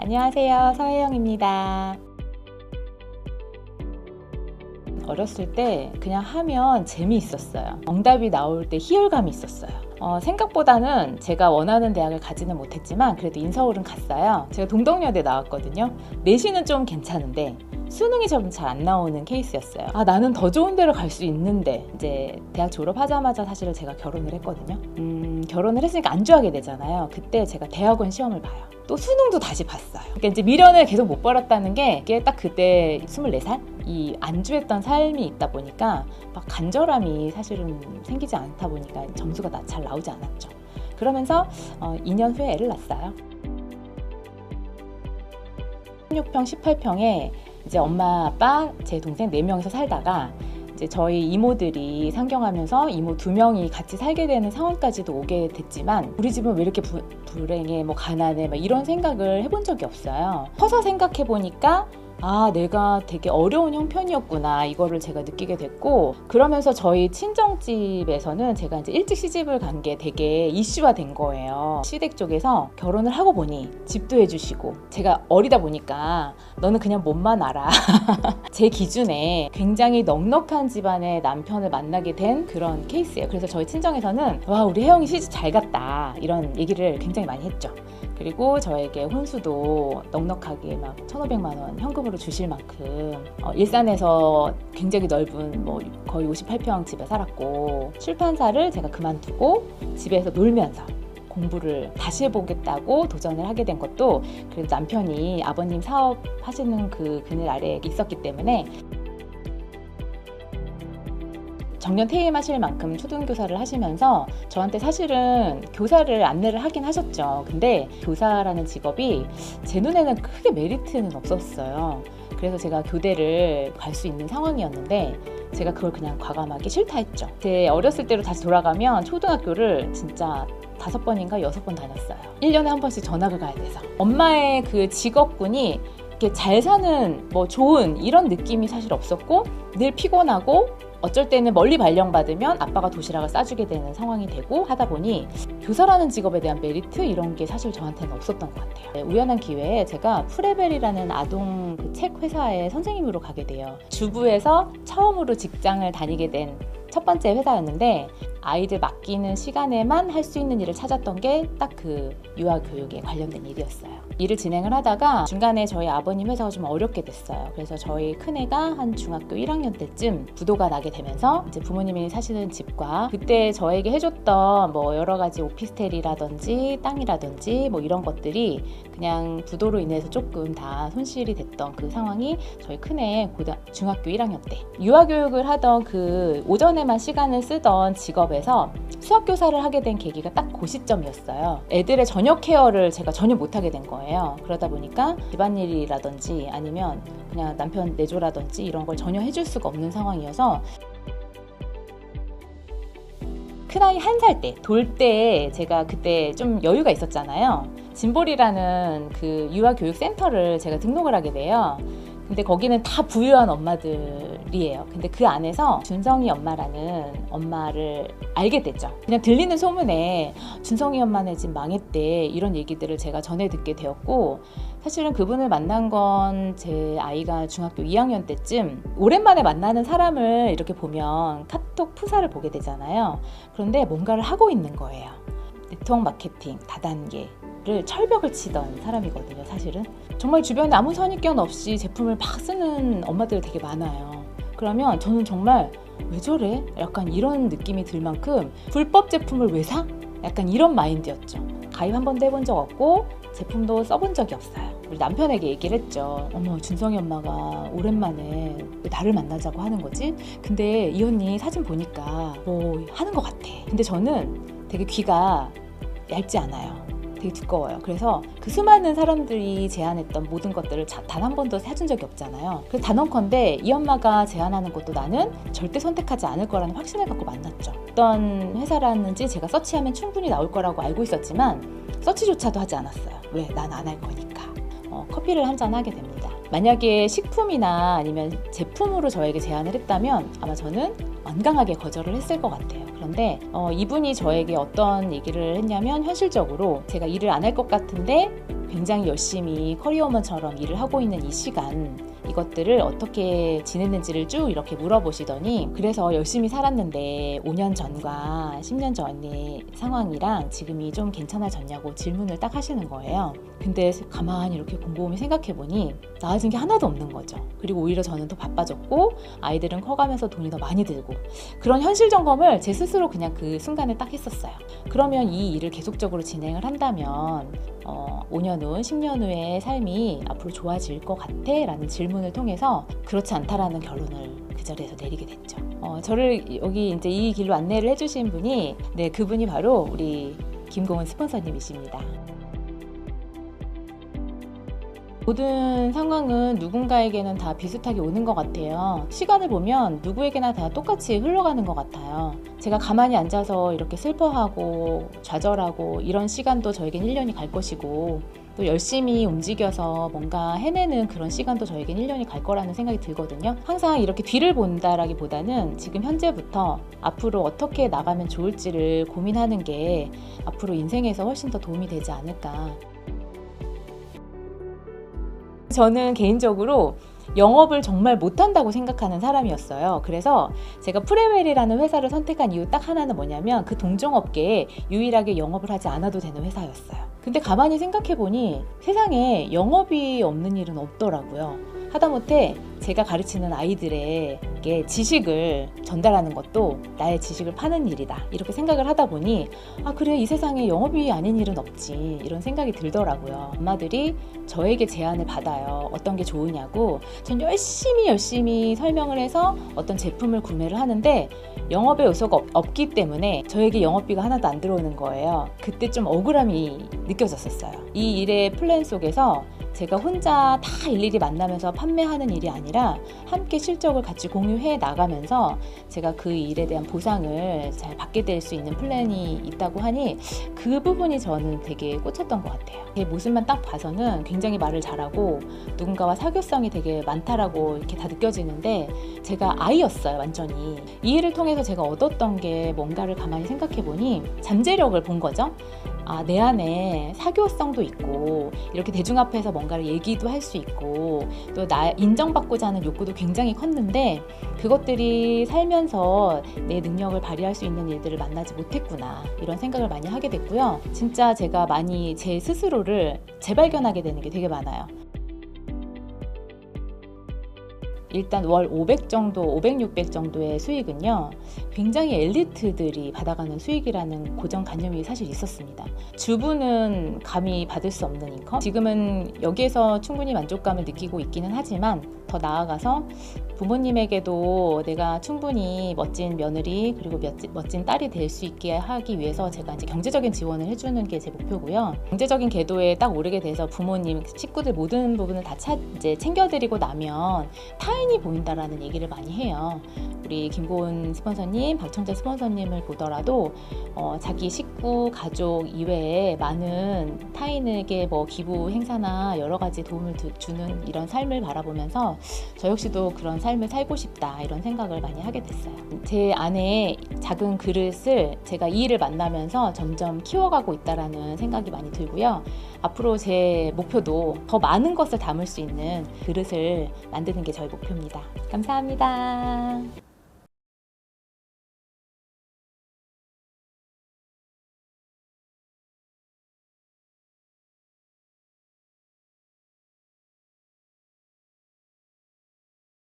안녕하세요, 서혜영입니다. 어렸을 때 그냥 하면 재미있었어요. 정답이 나올 때 희열감이 있었어요. 생각보다는 제가 원하는 대학을 가지는 못했지만 그래도 인서울은 갔어요. 제가 동덕여대 나왔거든요. 내신은 좀 괜찮은데 수능이 좀 잘 안 나오는 케이스였어요. 나는 더 좋은 데를 갈 수 있는데. 이제 대학 졸업하자마자 사실 제가 결혼을 했거든요. 결혼을 했으니까 안주하게 되잖아요. 그때 제가 대학원 시험을 봐요. 또 수능도 다시 봤어요. 그러니까 이제 미련을 계속 못 버렸다는 게 이게 딱 그때 24살? 이 안주했던 삶이 있다 보니까 막 간절함이 사실은 생기지 않다 보니까 점수가 잘 나오지 않았죠. 그러면서 2년 후에 애를 낳았어요. 16평, 18평에 이제 엄마, 아빠, 제 동생 4명이서 살다가 이제 저희 이모들이 상경하면서 이모 2명이 같이 살게 되는 상황까지도 오게 됐지만 우리 집은 왜 이렇게 불행해, 뭐 가난해, 막 이런 생각을 해본 적이 없어요. 커서 생각해 보니까 내가 되게 어려운 형편이었구나, 이거를 제가 느끼게 됐고, 그러면서 저희 친정집에서는 제가 이제 일찍 시집을 간 게 되게 이슈화 된 거예요. 시댁 쪽에서 결혼을 하고 보니 집도 해주시고, 제가 어리다 보니까 너는 그냥 몸만 알아. 제 기준에 굉장히 넉넉한 집안의 남편을 만나게 된 그런 케이스예요. 그래서 저희 친정에서는 와, 우리 혜영이 시집 잘 갔다, 이런 얘기를 굉장히 많이 했죠. 그리고 저에게 혼수도 넉넉하게 막 1,500만 원 현금으로 주실 만큼, 일산에서 굉장히 넓은 거의 58평 집에 살았고, 출판사를 제가 그만두고 집에서 놀면서 공부를 다시 해보겠다고 도전을 하게 된 것도 그래도 남편이 아버님 사업 하시는 그 그늘 아래에 있었기 때문에, 정년 퇴임하실 만큼 초등교사를 하시면서 저한테 사실은 교사를 안내를 하긴 하셨죠. 근데 교사라는 직업이 제 눈에는 크게 메리트는 없었어요. 그래서 제가 교대를 갈 수 있는 상황이었는데 제가 그걸 그냥 과감하게 싫다 했죠. 제 어렸을 때로 다시 돌아가면 초등학교를 진짜 5번인가 6번 다녔어요. 1년에 한 번씩 전학을 가야 돼서. 엄마의 그 직업군이 이렇게 잘 사는 좋은 이런 느낌이 사실 없었고, 늘 피곤하고 어쩔 때는 멀리 발령받으면 아빠가 도시락을 싸주게 되는 상황이 되고 하다 보니 교사라는 직업에 대한 메리트 이런 게 사실 저한테는 없었던 것 같아요. 우연한 기회에 제가 프레벨이라는 아동 책 회사에 선생님으로 가게 돼요. 주부에서 처음으로 직장을 다니게 된 첫 번째 회사였는데, 아이들 맡기는 시간에만 할 수 있는 일을 찾았던 게 딱 그 유아교육에 관련된 일이었어요. 일을 진행을 하다가 중간에 저희 아버님 회사가 좀 어렵게 됐어요. 그래서 저희 큰애가 한 중학교 1학년 때쯤 부도가 나게 되면서 이제 부모님이 사시는 집과 그때 저에게 해줬던 여러 가지 오피스텔이라든지 땅이라든지 이런 것들이 그냥 부도로 인해서 조금 다 손실이 됐던 그 상황이 저희 큰애 중학교 1학년 때 유아교육을 하던 그 오전에만 시간을 쓰던 직업에서 수학교사를 하게 된 계기가 딱 그 시점이었어요. 애들의 저녁 케어를 제가 전혀 못하게 된 거예요. 그러다 보니까 집안일이라든지 아니면 그냥 남편 내조라든지 이런 걸 전혀 해줄 수가 없는 상황이어서, 큰아이 1살 때, 돌 때 제가 그때 좀 여유가 있었잖아요. 진볼이라는 그 유아교육센터를 제가 등록을 하게 돼요. 근데 거기는 다 부유한 엄마들이에요. 근데 그 안에서 준성이 엄마라는 엄마를 알게 됐죠. 그냥 들리는 소문에 준성이 엄마네 집 망했대, 이런 얘기들을 제가 전해 듣게 되었고, 사실은 그분을 만난 건 제 아이가 중학교 2학년 때쯤, 오랜만에 만나는 사람을 이렇게 보면 카톡 프사를 보게 되잖아요. 그런데 뭔가를 하고 있는 거예요. 네트워크 마케팅 다단계를 철벽을 치던 사람이거든요. 사실은 정말 주변에 아무 선입견 없이 제품을 막 쓰는 엄마들 되게 많아요. 그러면 저는 정말 왜 저래? 약간 이런 느낌이 들 만큼 불법 제품을 왜 사? 약간 이런 마인드였죠. 가입 한 번도 해본 적 없고 제품도 써본 적이 없어요. 우리 남편에게 얘기를 했죠. 어머, 준성이 엄마가 오랜만에 왜 나를 만나자고 하는 거지? 근데 이 언니 사진 보니까 하는 것 같아. 근데 저는 되게 귀가 얇지 않아요. 되게 두꺼워요. 그래서 그 수많은 사람들이 제안했던 모든 것들을 단 한 번도 사준 적이 없잖아요. 그래서 단언컨대 이 엄마가 제안하는 것도 나는 절대 선택하지 않을 거라는 확신을 갖고 만났죠. 어떤 회사라는지 제가 서치하면 충분히 나올 거라고 알고 있었지만 서치조차도 하지 않았어요. 왜? 난 안 할 거니까. 커피를 한 잔 하게 됩니다. 만약에 식품이나 아니면 제품으로 저에게 제안을 했다면 아마 저는 완강하게 거절을 했을 것 같아요. 그런데 이분이 저에게 어떤 얘기를 했냐면, 현실적으로 제가 일을 안 할 것 같은데 굉장히 열심히 커리어우먼처럼 일을 하고 있는 이 시간, 이것들을 어떻게 지냈는지를 쭉 이렇게 물어보시더니, 그래서 열심히 살았는데 5년 전과 10년 전의 상황이랑 지금이 좀 괜찮아졌냐고 질문을 딱 하시는 거예요. 근데 가만히 이렇게 곰곰이 생각해보니 나아진 게 하나도 없는 거죠. 그리고 오히려 저는 더 바빠졌고 아이들은 커가면서 돈이 더 많이 들고, 그런 현실 점검을 제 스스로 그냥 그 순간에 딱 했었어요. 그러면 이 일을 계속적으로 진행을 한다면 5년 후, 10년 후의 삶이 앞으로 좋아질 것 같아? 라는 질문을 통해서 그렇지 않다라는 결론을 그 자리에서 내리게 됐죠. 저를 여기 이제 이 길로 안내를 해주신 분이, 네, 그분이 바로 우리 김고은 스폰서님이십니다. 모든 상황은 누군가에게는 다 비슷하게 오는 것 같아요. 시간을 보면 누구에게나 다 똑같이 흘러가는 것 같아요. 제가 가만히 앉아서 이렇게 슬퍼하고 좌절하고 이런 시간도 저에겐 1년이 갈 것이고, 또 열심히 움직여서 뭔가 해내는 그런 시간도 저에겐 1년이 갈 거라는 생각이 들거든요. 항상 이렇게 뒤를 본다라기보다는 지금 현재부터 앞으로 어떻게 나가면 좋을지를 고민하는 게 앞으로 인생에서 훨씬 더 도움이 되지 않을까. 저는 개인적으로 영업을 정말 못한다고 생각하는 사람이었어요. 그래서 제가 프레웰이라는 회사를 선택한 이유 딱 하나는 뭐냐면, 그 동종업계에 유일하게 영업을 하지 않아도 되는 회사였어요. 근데 가만히 생각해보니 세상에 영업이 없는 일은 없더라고요. 하다못해 제가 가르치는 아이들에게 지식을 전달하는 것도 나의 지식을 파는 일이다, 이렇게 생각을 하다 보니 그래, 이 세상에 영업이 아닌 일은 없지, 이런 생각이 들더라고요. 엄마들이 저에게 제안을 받아요. 어떤 게 좋으냐고. 전 열심히 설명을 해서 어떤 제품을 구매를 하는데 영업의 요소가 없기 때문에 저에게 영업비가 하나도 안 들어오는 거예요. 그때 좀 억울함이 느껴졌었어요. 이 일의 플랜 속에서 제가 혼자 다 일일이 만나면서 판매하는 일이 아니라 함께 실적을 같이 공유해 나가면서 제가 그 일에 대한 보상을 잘 받게 될 수 있는 플랜이 있다고 하니, 그 부분이 저는 되게 꽂혔던 것 같아요. 제 모습만 딱 봐서는 굉장히 말을 잘하고 누군가와 사교성이 되게 많다라고 이렇게 다 느껴지는데, 제가 아이였어요, 완전히. 이 일을 통해서 제가 얻었던 게 뭔가를 가만히 생각해보니 잠재력을 본 거죠. 내 안에 사교성도 있고 이렇게 대중 앞에서 뭔가를 얘기도 할 수 있고, 또 나 인정받고자 하는 욕구도 굉장히 컸는데 그것들이 살면서 내 능력을 발휘할 수 있는 일들을 만나지 못했구나, 이런 생각을 많이 하게 됐고요. 진짜 제가 많이 제 스스로를 재발견하게 되는 게 되게 많아요. 일단 월 500 정도, 500, 600 정도의 수익은요, 굉장히 엘리트들이 받아가는 수익이라는 고정관념이 사실 있었습니다. 주부는 감히 받을 수 없는 인컴? 지금은 여기에서 충분히 만족감을 느끼고 있기는 하지만 더 나아가서 부모님에게도 내가 충분히 멋진 며느리 그리고 멋진 딸이 될 수 있게 하기 위해서 제가 이제 경제적인 지원을 해주는 게 제 목표고요. 경제적인 궤도에 딱 오르게 돼서 부모님, 식구들 모든 부분을 다 이제 챙겨드리고 나면 타인이 보인다라는 얘기를 많이 해요. 우리 김고은 스폰서님, 박청재 스폰서님을 보더라도 자기 식구, 가족 이외에 많은 타인에게 뭐 기부 행사나 여러 가지 도움을 주는 이런 삶을 바라보면서 저 역시도 그런 삶을 살고 싶다, 이런 생각을 많이 하게 됐어요. 제 안에 작은 그릇을 제가 이 일을 만나면서 점점 키워가고 있다라는 생각이 많이 들고요. 앞으로 제 목표도 더 많은 것을 담을 수 있는 그릇을 만드는 게 저의 목표입니다. 감사합니다.